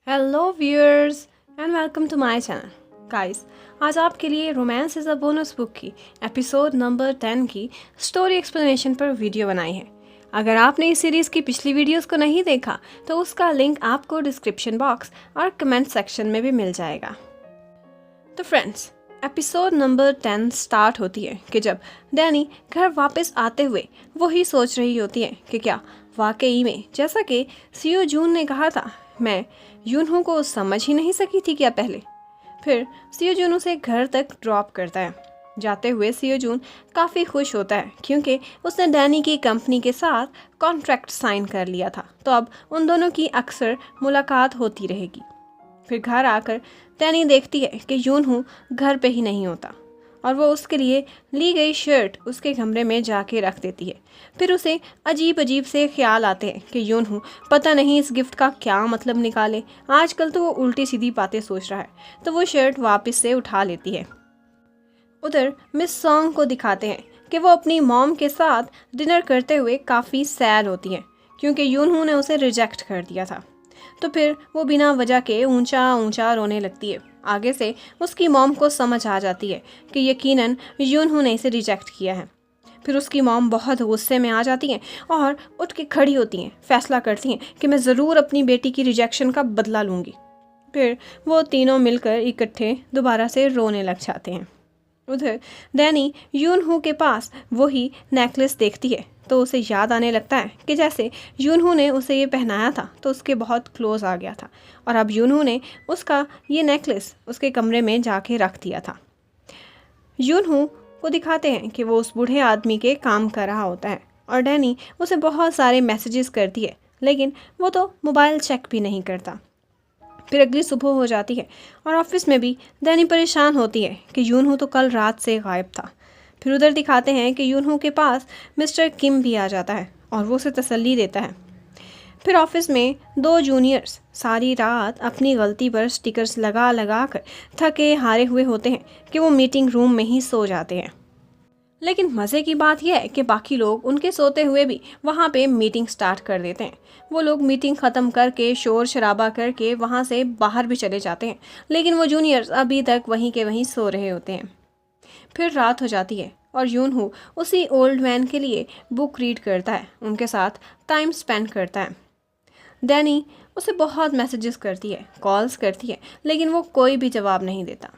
Hello viewers and welcome to my channel guys. आज आपके लिए romance is a bonus book की episode number 10 की स्टोरी एक्सप्लेनेशन पर वीडियो बनाई है। अगर आपने इस सीरीज़ की पिछली वीडियोस को नहीं देखा तो उसका लिंक आपको डिस्क्रिप्शन बॉक्स और कमेंट सेक्शन में भी मिल जाएगा। तो फ्रेंड्स, एपिसोड नंबर 10 स्टार्ट होती है कि जब डैनी घर वापस आते हुए वही सोच रही होती है कि क्या वाकई में, जैसा कि सियो जून ने कहा था, मैं यूनहो को समझ ही नहीं सकी थी क्या पहले। फिर सियो जून उसे घर तक ड्रॉप करता है। जाते हुए सियो जून काफ़ी खुश होता है क्योंकि उसने डैनी की कंपनी के साथ कॉन्ट्रैक्ट साइन कर लिया था, तो अब उन दोनों की अक्सर मुलाकात होती रहेगी। फिर घर आकर डैनी देखती है कि यूनहो घर पे ही नहीं होता और वो उसके लिए ली गई शर्ट उसके कमरे में जाके रख देती है। फिर उसे अजीब अजीब से ख्याल आते हैं कि यूनहो पता नहीं इस गिफ्ट का क्या मतलब निकाले। आजकल तो वो उल्टी सीधी बातें सोच रहा है, तो वो शर्ट वापस से उठा लेती है। उधर मिस सॉन्ग को दिखाते हैं कि वो अपनी मॉम के साथ डिनर करते हुए काफ़ी सैड होती है क्योंकि यूनहो ने उसे रिजेक्ट कर दिया था। तो फिर वो बिना वजह के ऊंचा ऊंचा रोने लगती है। आगे से उसकी मॉम को समझ आ जाती है कि यकीनन यूनहो ने इसे रिजेक्ट किया है। फिर उसकी मॉम बहुत गुस्से में आ जाती हैं और उठ के खड़ी होती हैं, फैसला करती हैं कि मैं ज़रूर अपनी बेटी की रिजेक्शन का बदला लूँगी। फिर वो तीनों मिलकर इकट्ठे दोबारा से रोने लग जाते हैं। उधर डैनी यूनहो के पास वही नेकलेस देखती है तो उसे याद आने लगता है कि जैसे यूनहो ने उसे ये पहनाया था तो उसके बहुत क्लोज आ गया था और अब यूनहो ने उसका ये नेकलेस उसके कमरे में जाके रख दिया था। यूनहो को दिखाते हैं कि वो उस बूढ़े आदमी के काम कर रहा होता है और डैनी उसे बहुत सारे मैसेजेस करती है, लेकिन वो तो मोबाइल चेक भी नहीं करता। फिर अगली सुबह हो जाती है और ऑफिस में भी डैनी परेशान होती है कि यूनहो तो कल रात से गायब था। फिर उधर दिखाते हैं कि यूनहो के पास मिस्टर किम भी आ जाता है और वो उसे तसल्ली देता है। फिर ऑफिस में दो जूनियर्स सारी रात अपनी गलती पर स्टिकर्स लगा लगा कर थके हारे हुए होते हैं कि वो मीटिंग रूम में ही सो जाते हैं। लेकिन मज़े की बात यह है कि बाकी लोग उनके सोते हुए भी वहाँ पे मीटिंग स्टार्ट कर देते हैं। वो लोग मीटिंग ख़त्म करके शोर शराबा करके वहाँ से बाहर भी चले जाते हैं, लेकिन वो जूनियर्स अभी तक वहीं के वहीं सो रहे होते हैं। फिर रात हो जाती है और यूनहो उसी ओल्ड मैन के लिए बुक रीड करता है, उनके साथ टाइम स्पेंड करता है। डैनी उसे बहुत मैसेजेस करती है, कॉल्स करती है, लेकिन वो कोई भी जवाब नहीं देता।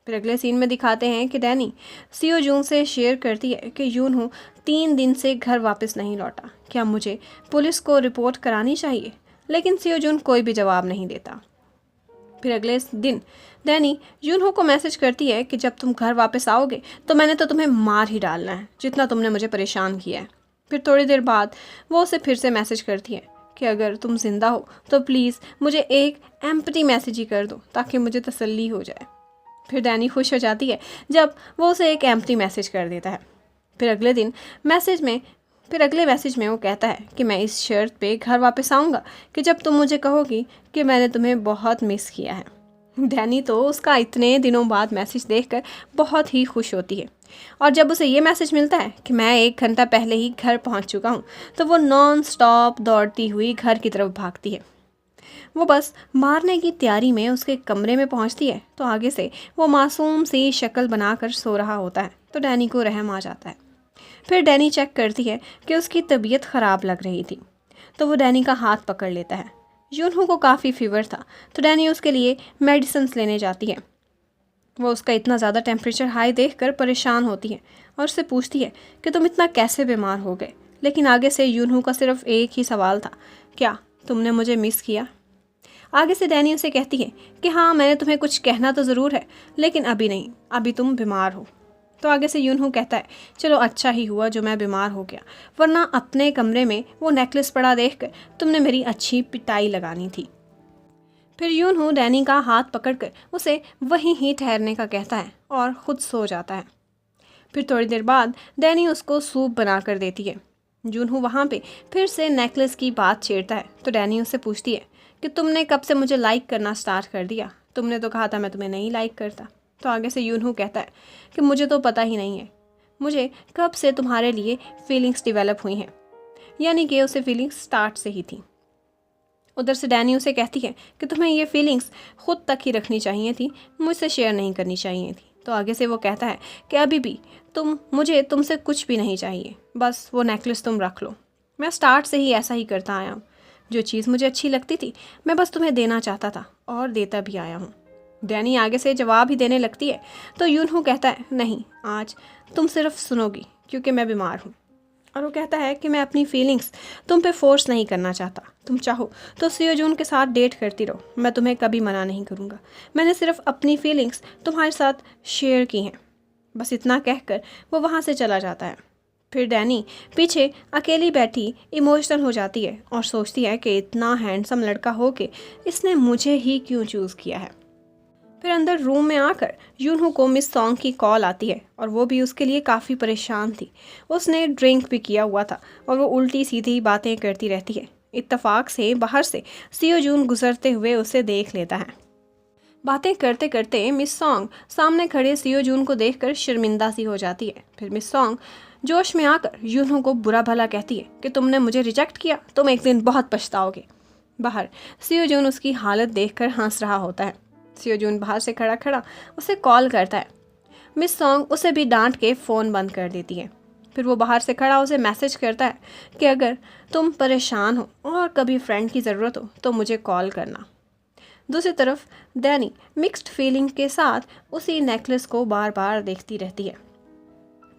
फिर अगले सीन में दिखाते हैं कि डैनी सियो जून से शेयर करती है कि यूनहो 3 दिन से घर वापस नहीं लौटा, क्या मुझे पुलिस को रिपोर्ट करानी चाहिए? लेकिन सियो जून कोई भी जवाब नहीं देता। फिर अगले दिन डैनी यूनहो को मैसेज करती है कि जब तुम घर वापस आओगे तो मैंने तो तुम्हें मार ही डालना है, जितना तुमने मुझे परेशान किया है। फिर थोड़ी देर बाद वो उसे फिर से मैसेज करती है कि अगर तुम जिंदा हो तो प्लीज़ मुझे एक एम्प्टी मैसेज ही कर दो ताकि मुझे तसल्ली हो जाए। फिर डैनी खुश हो जाती है जब वो उसे एक एम्प्टी मैसेज कर देता है। फिर अगले मैसेज में वो कहता है कि मैं इस शर्त पे घर वापस आऊँगा कि जब तुम मुझे कहोगी कि मैंने तुम्हें बहुत मिस किया है। डैनी तो उसका इतने दिनों बाद मैसेज देखकर बहुत ही खुश होती है और जब उसे ये मैसेज मिलता है कि मैं 1 घंटा पहले ही घर पहुंच चुका हूँ तो वो नॉन स्टॉप दौड़ती हुई घर की तरफ भागती है। वो बस मारने की तैयारी में उसके कमरे में पहुंचती है तो आगे से वो मासूम सी शक्ल बनाकर सो रहा होता है, तो डैनी को रहम आ जाता है। फिर डैनी चेक करती है कि उसकी तबीयत ख़राब लग रही थी, तो वो डैनी का हाथ पकड़ लेता है। यूनहो को काफ़ी फीवर था तो डैनी उसके लिए मेडिसिन लेने जाती है। वो उसका इतना ज़्यादा टेम्परेचर हाई देखकर परेशान होती है और उससे पूछती है कि तुम इतना कैसे बीमार हो गए। लेकिन आगे से यूनहो का सिर्फ एक ही सवाल था, क्या तुमने मुझे मिस किया? आगे से डैनी उसे कहती है कि हाँ, मैंने तुम्हें कुछ कहना तो ज़रूर है, लेकिन अभी नहीं, अभी तुम बीमार हो। तो आगे से यूनहो कहता है चलो अच्छा ही हुआ जो मैं बीमार हो गया, वरना अपने कमरे में वो नेकलेस पड़ा देखकर तुमने मेरी अच्छी पिटाई लगानी थी। फिर यूनहो डैनी का हाथ पकड़कर उसे वहीं ही ठहरने का कहता है और ख़ुद सो जाता है। फिर थोड़ी देर बाद डैनी उसको सूप बना कर देती है। यूनहो वहाँ पे फिर से नेकलेस की बात छेड़ता है तो डैनी उससे पूछती है कि तुमने कब से मुझे लाइक करना स्टार्ट कर दिया? तुमने तो कहा था मैं तुम्हें नहीं लाइक करता। तो आगे से यूनहो कहता है कि मुझे तो पता ही नहीं है मुझे कब से तुम्हारे लिए फीलिंग्स डेवलप हुई हैं, यानी कि उसे फीलिंग्स स्टार्ट से ही थी। उधर से डैनी उसे कहती है कि तुम्हें ये फीलिंग्स खुद तक ही रखनी चाहिए थी, मुझसे शेयर नहीं करनी चाहिए थी। तो आगे से वो कहता है कि अभी भी मुझे तुमसे कुछ भी नहीं चाहिए, बस वो नेकलेस तुम रख लो। मैं स्टार्ट से ही ऐसा ही करता आया हूँ। जो चीज़ मुझे अच्छी लगती थी मैं बस तुम्हें देना चाहता था और देता भी आया हूँ। डैनी आगे से जवाब ही देने लगती है तो यूनहो कहता है नहीं, आज तुम सिर्फ सुनोगी क्योंकि मैं बीमार हूँ। और वो कहता है कि मैं अपनी फीलिंग्स तुम पे फोर्स नहीं करना चाहता, तुम चाहो तो सियोजून के साथ डेट करती रहो, मैं तुम्हें कभी मना नहीं करूँगा। मैंने सिर्फ अपनी फीलिंग्स तुम्हारे साथ शेयर की हैं। बस इतना कहकर वो वहाँ से चला जाता है। फिर डैनी पीछे अकेली बैठी इमोशनल हो जाती है और सोचती है कि इतना हैंडसम लड़का हो के इसने मुझे ही क्यों चूज़ किया है। फिर अंदर रूम में आकर यूनहो को मिस सॉन्ग की कॉल आती है और वो भी उसके लिए काफ़ी परेशान थी। उसने ड्रिंक भी किया हुआ था और वो उल्टी सीधी बातें करती रहती है। इत्तेफाक से बाहर से सियोजून गुजरते हुए उसे देख लेता है। बातें करते करते मिस सॉन्ग सामने खड़े सियोजून को देखकर शर्मिंदा सी हो जाती है। फिर मिस सॉन्ग जोश में आकर यूनहो को बुरा भला कहती है कि तुमने मुझे रिजेक्ट किया, तुम एक दिन बहुत पछताओगे। बाहर सियोजून उसकी हालत देखकर हंस रहा होता है। सियोजून बाहर से खड़ा खड़ा उसे कॉल करता है। मिस सॉन्ग उसे भी डांट के फ़ोन बंद कर देती है। फिर वो बाहर से खड़ा उसे मैसेज करता है कि अगर तुम परेशान हो और कभी फ्रेंड की ज़रूरत हो तो मुझे कॉल करना। दूसरी तरफ डैनी मिक्स्ड फीलिंग के साथ उसी नेकलेस को बार बार देखती रहती है।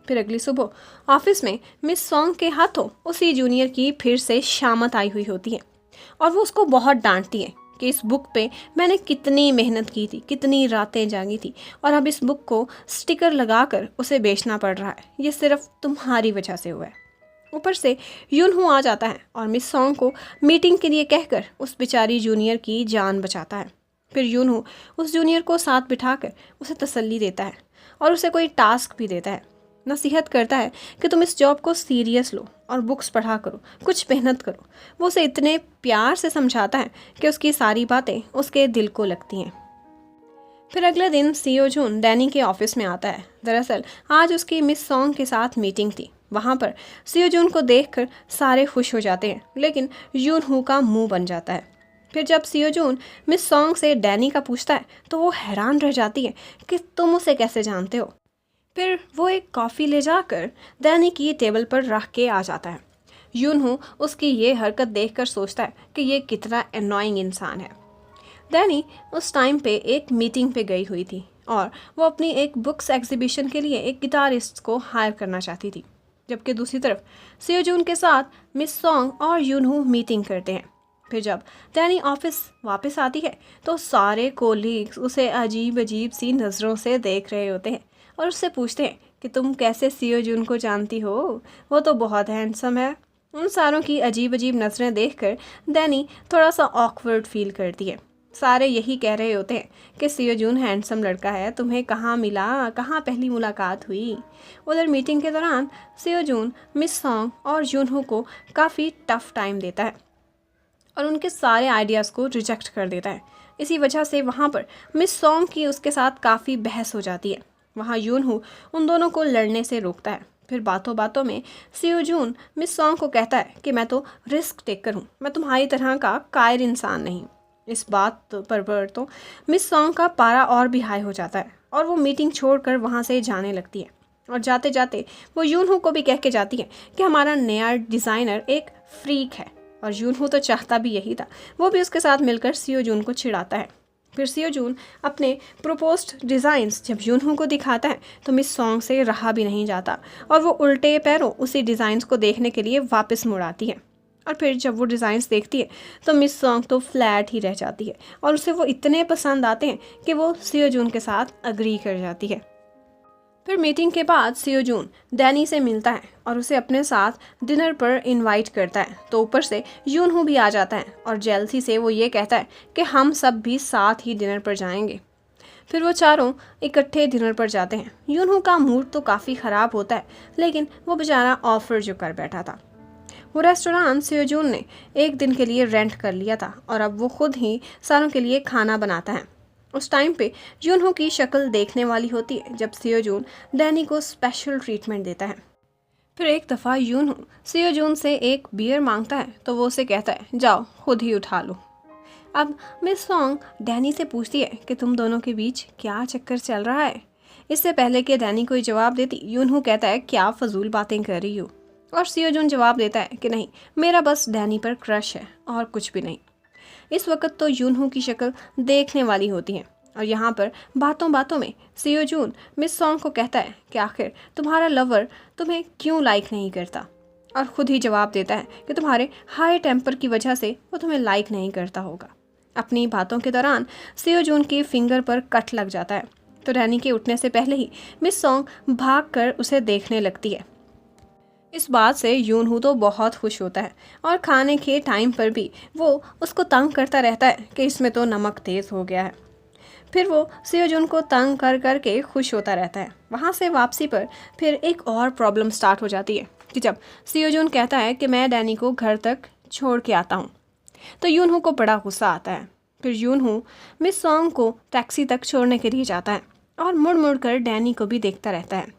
फिर अगली सुबह ऑफिस में मिस सॉन्ग के हाथों उसी जूनियर की फिर से शामत आई हुई होती है और वो उसको बहुत डांटती है कि इस बुक पे मैंने कितनी मेहनत की थी, कितनी रातें जागी थी और अब इस बुक को स्टिकर लगाकर उसे बेचना पड़ रहा है। ये सिर्फ तुम्हारी वजह से हुआ है। ऊपर से यूनहो आ जाता है और मिस सॉन्ग को मीटिंग के लिए कहकर उस बेचारी जूनियर की जान बचाता है। फिर यूनहो उस जूनियर को साथ बिठाकर उसे तसल्ली देता है और उसे कोई टास्क भी देता है। नसीहत करता है कि तुम इस जॉब को सीरियस लो और बुक्स पढ़ा करो, कुछ मेहनत करो। वो उसे इतने प्यार से समझाता है कि उसकी सारी बातें उसके दिल को लगती हैं। फिर अगले दिन सियोजून डैनी के ऑफिस में आता है। दरअसल आज उसकी मिस सॉन्ग के साथ मीटिंग थी। वहाँ पर सियोजून को देखकर सारे खुश हो जाते हैं, लेकिन यूनहो का मुंह बन जाता है। फिर जब सियोजून मिस सॉन्ग से डैनी का पूछता है तो वो हैरान रह जाती है कि तुम उसे कैसे जानते हो। फिर वो एक कॉफ़ी ले जाकर डैनी की टेबल पर रख के आ जाता है। यूनहो उसकी ये हरकत देखकर सोचता है कि ये कितना एनॉइंग इंसान है। डैनी उस टाइम पे एक मीटिंग पे गई हुई थी और वो अपनी एक बुक्स एग्जीबिशन के लिए एक गिटारिस्ट को हायर करना चाहती थी, जबकि दूसरी तरफ सियोजून के साथ मिस सॉन्ग और यूनहो मीटिंग करते हैं। फिर जब डैनी ऑफिस वापस आती है तो सारे कोलीग्स उसे अजीब अजीब सी नज़रों से देख रहे होते हैं और उससे पूछते हैं कि तुम कैसे सियोजून को जानती हो, वो तो बहुत हैंडसम है। उन सारों की अजीब अजीब नज़रें देखकर डैनी थोड़ा सा ऑकवर्ड फील करती है। सारे यही कह रहे होते हैं कि सियोजून हैंडसम लड़का है, तुम्हें कहाँ मिला, कहाँ पहली मुलाकात हुई। उधर मीटिंग के दौरान सियोजून मिस सॉन्ग और यूनहो को काफ़ी टफ टाइम देता है और उनके सारे आइडियाज़ को रिजेक्ट कर देता है। इसी वजह से वहाँ पर मिस सॉन्ग की उसके साथ काफ़ी बहस हो जाती है। वहाँ यूनहो उन दोनों को लड़ने से रोकता है। फिर बातों बातों में सियोजून मिस सॉन्ग को कहता है कि मैं तो रिस्क टेकर हूँ, मैं तुम्हारी तरह का कायर इंसान नहीं। इस बात पर तो मिस सॉन्ग का पारा और भी हाई हो जाता है और वो मीटिंग छोड़कर वहाँ से जाने लगती है। और जाते जाते वो यूनहो को भी कह के जाती है कि हमारा नया डिज़ाइनर एक फ्रीक है। और यूनहो तो चाहता भी यही था, वो भी उसके साथ मिलकर सियोजून को चिढ़ाता है। फिर सियोजून अपने प्रोपोज्ड डिज़ाइंस जब यूनहो को दिखाता है तो मिस सॉन्ग से रहा भी नहीं जाता और वो उल्टे पैरों उसी डिज़ाइंस को देखने के लिए वापस मुड़ आती है। और फिर जब वो डिज़ाइंस देखती है तो मिस सॉन्ग तो फ्लैट ही रह जाती है और उसे वो इतने पसंद आते हैं कि वो सियोजून के साथ अग्री कर जाती है। फिर मीटिंग के बाद सियोजून डैनी से मिलता है और उसे अपने साथ डिनर पर इनवाइट करता है। तो ऊपर से यूनहो भी आ जाता है और जेलसी से वो ये कहता है कि हम सब भी साथ ही डिनर पर जाएंगे। फिर वो चारों इकट्ठे डिनर पर जाते हैं। यूनहो का मूड तो काफ़ी ख़राब होता है, लेकिन वो बेचारा ऑफर जो कर बैठा था। वो रेस्टोरेंट सियोजून ने एक दिन के लिए रेंट कर लिया था और अब वो खुद ही सारों के लिए खाना बनाता है। उस टाइम पे यूनहो की शक्ल देखने वाली होती है जब सियोजून डैनी को स्पेशल ट्रीटमेंट देता है। फिर एक दफ़ा यूनहो सियोजून से एक बियर मांगता है तो वो उसे कहता है जाओ खुद ही उठा लो। अब मिस सॉन्ग डैनी से पूछती है कि तुम दोनों के बीच क्या चक्कर चल रहा है। इससे पहले कि डैनी कोई जवाब देती, यूनहू कहता है क्या फजूल बातें कर रही हो, और सियोजून जवाब देता है कि नहीं, मेरा बस डैनी पर क्रश है और कुछ भी नहीं। इस वक्त तो यूनहू की शक्ल देखने वाली होती है और यहाँ पर बातों बातों में सियोजून मिस सॉन्ग को कहता है कि आखिर तुम्हारा लवर तुम्हें क्यों लाइक नहीं करता, और ख़ुद ही जवाब देता है कि तुम्हारे हाई टेम्पर की वजह से वो तुम्हें लाइक नहीं करता होगा। अपनी बातों के दौरान सियोजून के फिंगर पर कट लग जाता है, तो डैनी के उठने से पहले ही मिस सॉन्ग भाग कर उसे देखने लगती है। इस बात से यूनहू तो बहुत खुश होता है और खाने के टाइम पर भी वो उसको तंग करता रहता है कि इसमें तो नमक तेज़ हो गया है। फिर वो सियोजून को तंग कर कर के खुश होता रहता है। वहाँ से वापसी पर फिर एक और प्रॉब्लम स्टार्ट हो जाती है कि जब सियोजून कहता है कि मैं डैनी को घर तक छोड़ के आता हूँ, तो यूनहू को बड़ा गुस्सा आता है। फिर यूनहू मिस सॉन्ग को टैक्सी तक छोड़ने के लिए जाता है और मुड़ मुड़ कर डैनी को भी देखता रहता है।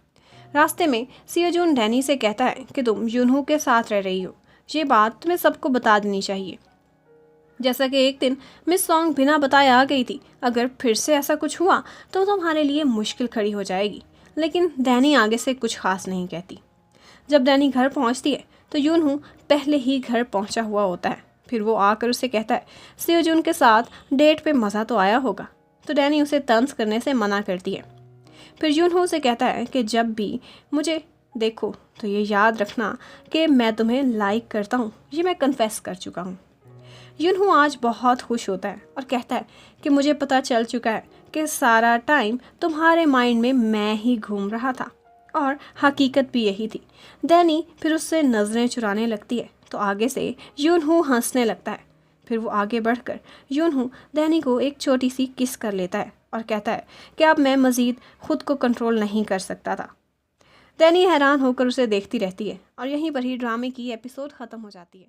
रास्ते में सियोजून डैनी से कहता है कि तुम यूनहू के साथ रह रही हो, ये बात तुम्हें सबको बता देनी चाहिए। जैसा कि एक दिन मिस सॉन्ग बिना बताए आ गई थी, अगर फिर से ऐसा कुछ हुआ तो तुम्हारे लिए मुश्किल खड़ी हो जाएगी। लेकिन डैनी आगे से कुछ खास नहीं कहती। जब डैनी घर पहुंचती है तो यूनहू पहले ही घर पहुंचा हुआ होता है। फिर वो आकर उसे कहता है सियोजून के साथ डेट पे मज़ा तो आया होगा, तो डैनी उसे तंज करने से मना करती है। फिर यूनहू उसे कहता है कि जब भी मुझे देखो तो ये याद रखना कि मैं तुम्हें लाइक करता हूँ, ये मैं कन्फेस कर चुका हूँ। यूनहू आज बहुत खुश होता है और कहता है कि मुझे पता चल चुका है कि सारा टाइम तुम्हारे माइंड में मैं ही घूम रहा था, और हकीकत भी यही थी। डैनी फिर उससे नज़रें चुराने लगती है, तो आगे से यूनहू हंसने लगता है। फिर वो आगे बढ़कर यूनहू डैनी को एक छोटी सी किस कर लेता है और कहता है कि अब मैं मज़ीद खुद को कंट्रोल नहीं कर सकता था। डैनी हैरान होकर उसे देखती रहती है और यहीं पर ही ड्रामे की एपिसोड ख़त्म हो जाती है।